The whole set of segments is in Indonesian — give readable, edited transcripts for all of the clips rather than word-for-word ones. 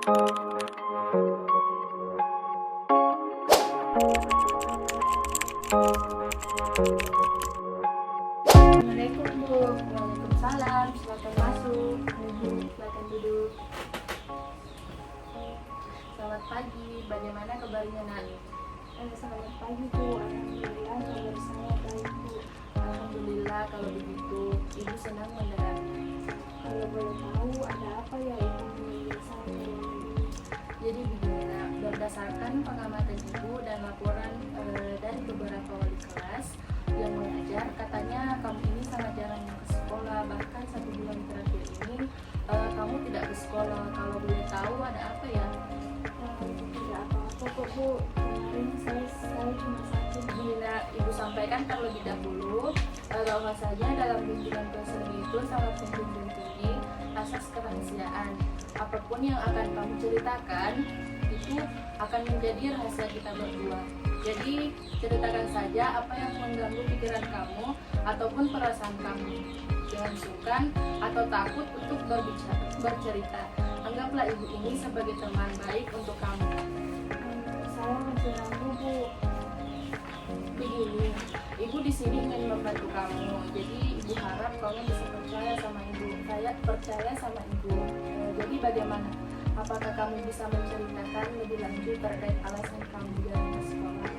Assalamualaikum Bu. Waalaikumsalam. Silakan masuk. Silakan duduk. Selamat pagi. Bagaimana kabarnya Nak? Selamat pagi Bu, alhamdulillah kabar saya baik Bu. Alhamdulillah kalau begitu. Ibu senang mendengar. Kalau boleh tahu ada apa ya Ibu memanggil saya ke ruangan ini? Jadi begini Nak, berdasarkan pengamatan Ibu dan laporan dari beberapa wali kelas yang mengajar, katanya kamu ini sangat jarang ke sekolah. Bahkan 1 bulan terakhir ini kamu tidak ke sekolah. Kalau boleh tahu ada apa ya? Tidak apa-apa kok Bu, kemarin saya cuma sakit. Bila Ibu sampaikan terlebih dahulu bahwasanya dalam bimbingan konseling itu sangat menjunjung asas kerahasiaan. Apapun yang akan kamu ceritakan itu akan menjadi rahasia kita berdua. Jadi ceritakan saja apa yang mengganggu pikiran kamu ataupun perasaan kamu. Jangan sungkan atau takut untuk bercerita. Anggaplah ibu ini sebagai teman baik untuk kamu. Saya masih ragu Bu. Begini, ibu di sini ingin membantu kamu. Jadi ibu harap kamu bisa percaya sama ibu. Saya percaya sama ibu. Jadi bagaimana? Apakah kamu bisa menceritakan lebih lanjut terkait alasan kamu jarang ke sekolah?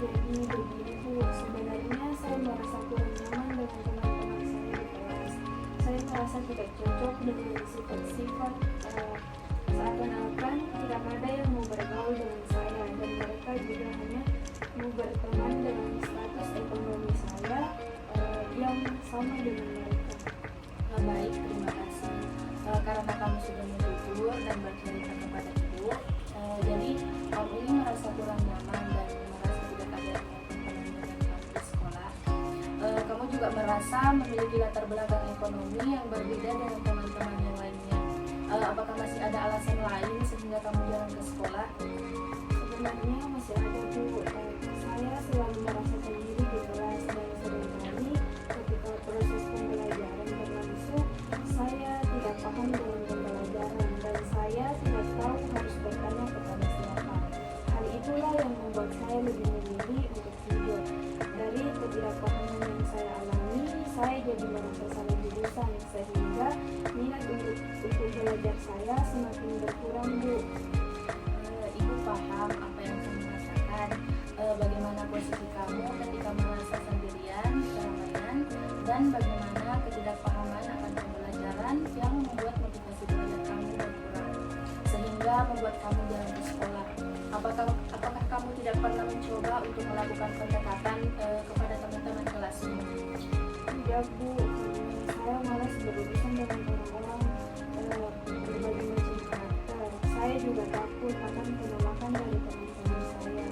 Jadi begini Bu, sebenarnya saya merasa kurang nyaman dengan teman-teman saya di kelas. Saya merasa tidak cocok dengan sifat-sifat seakan-akan tidak ada yang mau bergaul dengan saya, dan mereka juga hanya mau berteman dengan status ekonomi saya yang sama dengan mereka. Baik, terima kasih. Karena kamu sudah jujur dan bercerita kepada ibu, jadi kamu ini merasa kurang nyaman dan merasa tidak ada teman dengan kamu di sekolah. Kamu juga merasa memiliki latar belakang ekonomi yang berbeda dengan teman-teman yang lainnya. Apakah masih ada alasan lain sehingga kamu jarang ke sekolah? Sebenarnya masih ada Bu, saya selalu merasa sendiri di kelas, dan seringkali ketika proses pembelajaran berlangsung saya tidak paham dengan pembelajaran dan saya tidak tahu harus bertanya kepada siapa. Hal itulah yang membuat saya lebih memilih untuk tidur. Dari ketidakpahaman yang saya alami, saya jadi merasa salah jurusan, sehingga minat untuk belajar saya semakin berkurang Bu. Ibu paham apa yang kamu rasakan. Bagaimana posisi kamu ketika merasa sendirian, keramaian, dan bagaimana ketidakpahaman akan pembelajaran yang membuat motivasi belajar kamu berkurang, sehingga membuat kamu jarang ke sekolah. Apakah kamu tidak pernah mencoba untuk melakukan pendekatan kepada teman-teman kelasmu? Tidak Bu, saya malas berurusan dengan orang-orang berbagai macam karakter. Saya juga takut akan penolakan dari teman-teman saya.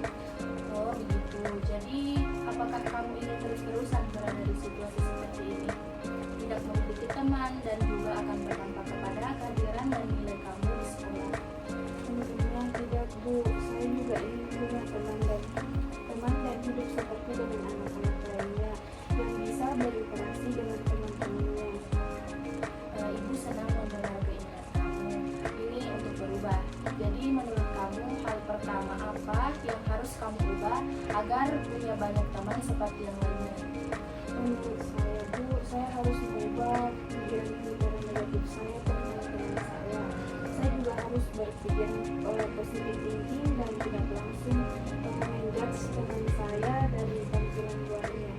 Oh begitu. Jadi apakah kamu ingin terus-terusan berada di situasi seperti ini? Tidak memiliki teman dan juga akan berdampak kepada kehadiran dan nilai kamu di sekolah. Tentunya tidak Bu, saya juga ingin punya teman dan hidup seperti dengan anak-anak lainnya yang bisa berinteraksi dengan teman-temannya. Ibu senang mendengar keinginan kamu ini untuk berubah. Jadi menurut kamu hal pertama apa yang harus kamu ubah agar punya banyak teman seperti yang lainnya? Menurut saya Bu, saya harus mengubah pikiran-pikiran negatif saya tentang teman saya. Saya juga harus berpikir positif thinking dan tidak langsung menjudge teman saya dari tampilan luarnya.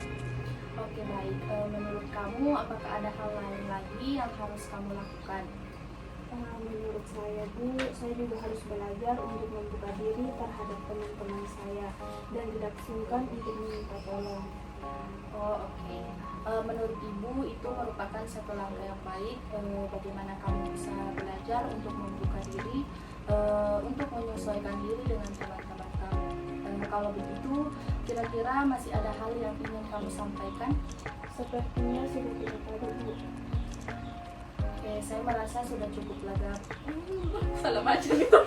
Oke baik, menurut kamu apakah ada hal lain lagi yang harus kamu lakukan? Menurut saya Bu, saya juga harus belajar untuk membuka diri terhadap teman-teman saya dan tidak sungkan untuk meminta tolong. Oh oke. Menurut ibu itu merupakan satu langkah yang baik. Bagaimana kamu bisa belajar untuk membuka diri, untuk menyesuaikan diri dengan teman-teman kamu. Kalau begitu, kira-kira masih ada hal yang ingin kamu sampaikan? Sepertinya sudah tidak ada Bu. Oke, saya merasa sudah cukup lega. Salah baca gitu.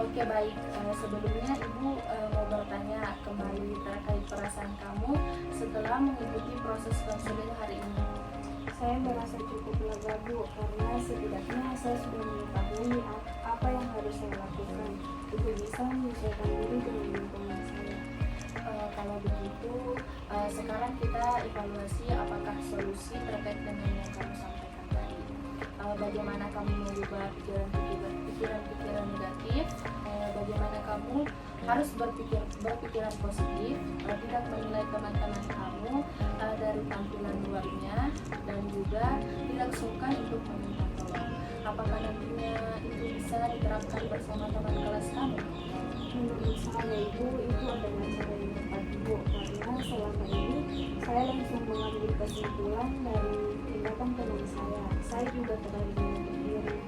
Oke baik, sebelumnya Ibu mau bertanya kembali terkait perasaan kamu setelah mengikuti proses konseling hari ini. Saya merasa cukup lega Bu, karena setidaknya saya sudah mengetahui apa yang harus saya lakukan untuk bisa menyesuaikan diri dengan lingkungan saya. Kalau begitu, sekarang kita evaluasi apakah solusi terkait dengan yang kamu sampaikan tadi. Bagaimana kamu mengubah pikiran-pikiran negatif, bagaimana kamu harus berpikiran positif, tidak menilai teman-teman kamu dari tampilan luarnya, dan juga tidak sungkan untuk meminta tolong. Apakah nantinya itu bisa diterapkan bersama teman kelas kamu? Menurut saya Ibu, itu adalah cara yang tepat Ibu, karena selama ini saya langsung mengambil kesimpulan dari tindakan teman saya. Saya juga terlalu menutup diri.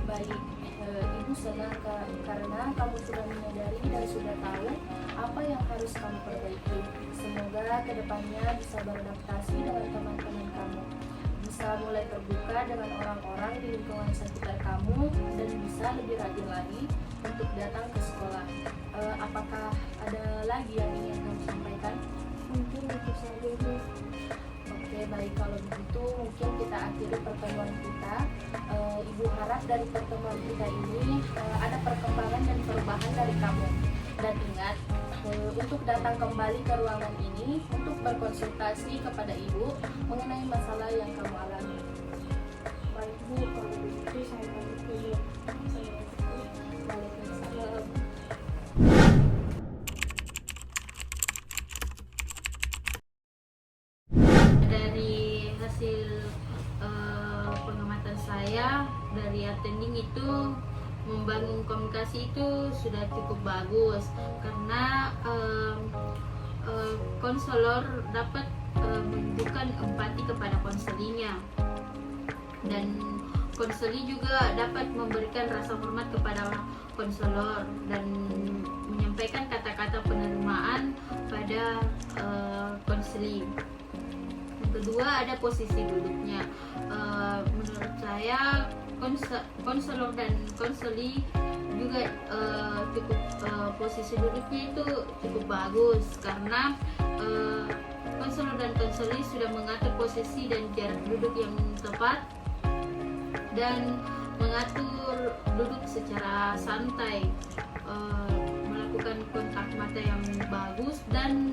Baik, Ibu senang karena kamu sudah menyadari dan sudah tahu apa yang harus kamu perbaiki. Semoga kedepannya bisa beradaptasi dengan teman-teman kamu, bisa mulai terbuka dengan orang-orang di lingkungan sekitar kamu, dan bisa lebih rajin lagi untuk datang ke sekolah. Apakah ada lagi yang ingin kamu sampaikan? Mungkin itu saja Bu. Oke, baik, kalau begitu mungkin kita akhiri pertemuan kita. Ibu harap dari pertemuan kita ini ada perkembangan dan perubahan dari kamu. Dan ingat, untuk datang kembali ke ruangan ini untuk berkonsultasi kepada Ibu mengenai masalah yang kamu alami. Baik Bu, kalau begitu saya pamit dulu. Waalaikumsalam. Dari hasil pengamatan saya dari attending itu, membangun komunikasi itu sudah cukup bagus, karena konselor dapat menunjukkan empati kepada konselinya, dan konseli juga dapat memberikan rasa hormat kepada konselor dan menyampaikan kata-kata penerimaan pada konseli. Yang kedua, ada posisi duduknya. Menurut saya konselor dan konseli juga cukup posisi duduknya itu cukup bagus, karena konselor dan konseli sudah mengatur posisi dan jarak duduk yang tepat, dan mengatur duduk secara santai, melakukan kontak mata yang bagus, dan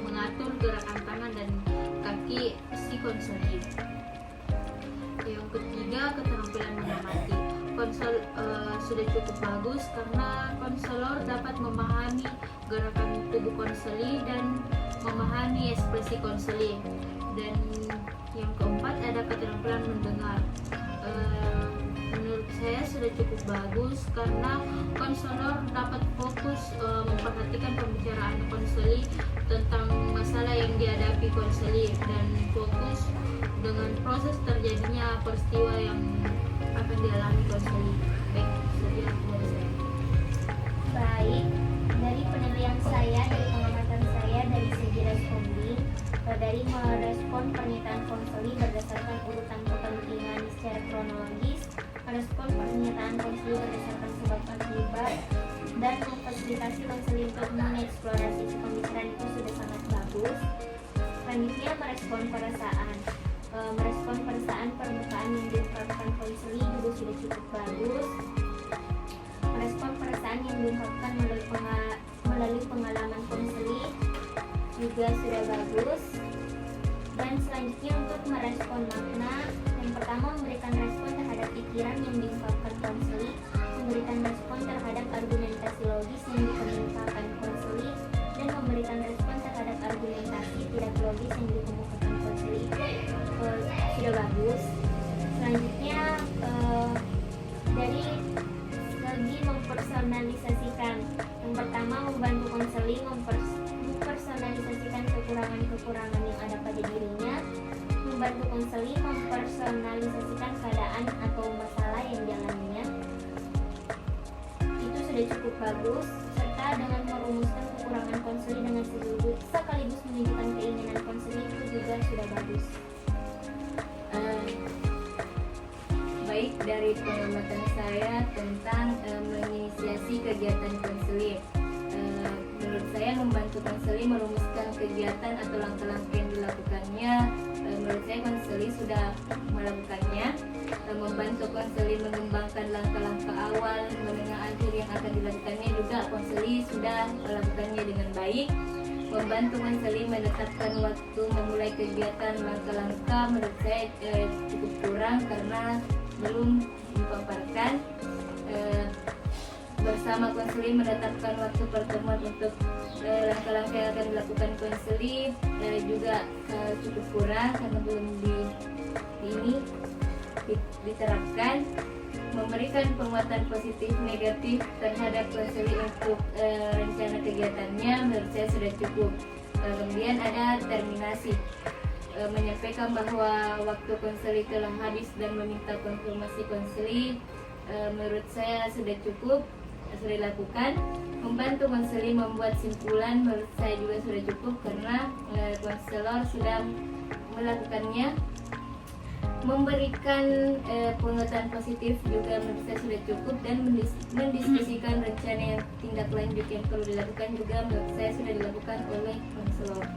mengatur gerakan tangan dan kaki si konseli. Yang ketiga, keterampilan mengamati. Sudah cukup bagus, karena konselor dapat memahami gerakan tubuh konseli dan memahami ekspresi konseli. Dan yang keempat, ada keterampilan mendengar. Menurut saya sudah cukup bagus, karena konselor dapat fokus memperhatikan pembicaraan konseli tentang masalah yang dihadapi konseli, dan fokus dengan proses terjadinya peristiwa yang akan dialami konseli. Baik, sekian dari saya. Baik, dari penilaian saya, dari pengamatan saya dari segi responding, dari merespon pernyataan konseli berdasarkan urutan kepentingan secara kronologis, merespon pernyataan konseli berdasarkan sebab akibat, dan memfasilitasi konseli untuk mengeksplorasi isi pembicaraan itu sudah sangat bagus. Selanjutnya, merespon perasaan. Merespon perasaan permukaan yang diungkapkan konseli juga sudah cukup bagus. Merespon perasaan yang diungkapkan melalui pengalaman konseli juga sudah bagus. Dan selanjutnya, untuk merespon makna, yang pertama, memberikan respon terhadap pikiran yang diungkapkan konseli, memberikan respon terhadap argumentasi logis yang dikemukakan konseli, dan memberikan respon terhadap argumentasi tidak logis yang dikemukakan konseli. Sudah bagus. Selanjutnya, dari segi mempersonalisasikan, yang pertama, membantu konseling mempersonalisasikan kekurangan-kekurangan yang ada pada dirinya, membantu konseling mempersonalisasikan keadaan atau masalah yang dialaminya. Itu sudah cukup bagus, serta dengan merumuskan kekurangan konseling dengan sekaligus menunjukkan keinginan konseling itu juga sudah bagus. Baik, dari pengamatan saya tentang menginisiasi kegiatan konseling, menurut saya membantu konseling merumuskan kegiatan atau langkah-langkah yang dilakukannya. Menurut saya konseling langkah-langkah awal, menengah, akhir yang akan dilakukannya juga konseli sudah melakukannya dengan baik. Membantu konseli menetapkan waktu memulai kegiatan, langkah-langkah menurut saya cukup kurang karena belum dipaparkan. Bersama konseli menetapkan waktu pertemuan untuk langkah-langkah yang akan dilakukan konseli juga cukup kurang karena belum diterapkan. Memberikan penguatan positif negatif terhadap konseli untuk rencana kegiatannya menurut saya sudah cukup. Kemudian ada terminasi, menyampaikan bahwa waktu konseli telah habis dan meminta konfirmasi konseli menurut saya sudah cukup, sudah dilakukan. Membantu konseli membuat simpulan menurut saya juga sudah cukup karena konselor sudah melakukannya. Memberikan penguatan positif juga menurut saya sudah cukup, dan mendiskusikan rencana yang tindak lanjut yang perlu dilakukan juga menurut saya sudah dilakukan oleh konselor.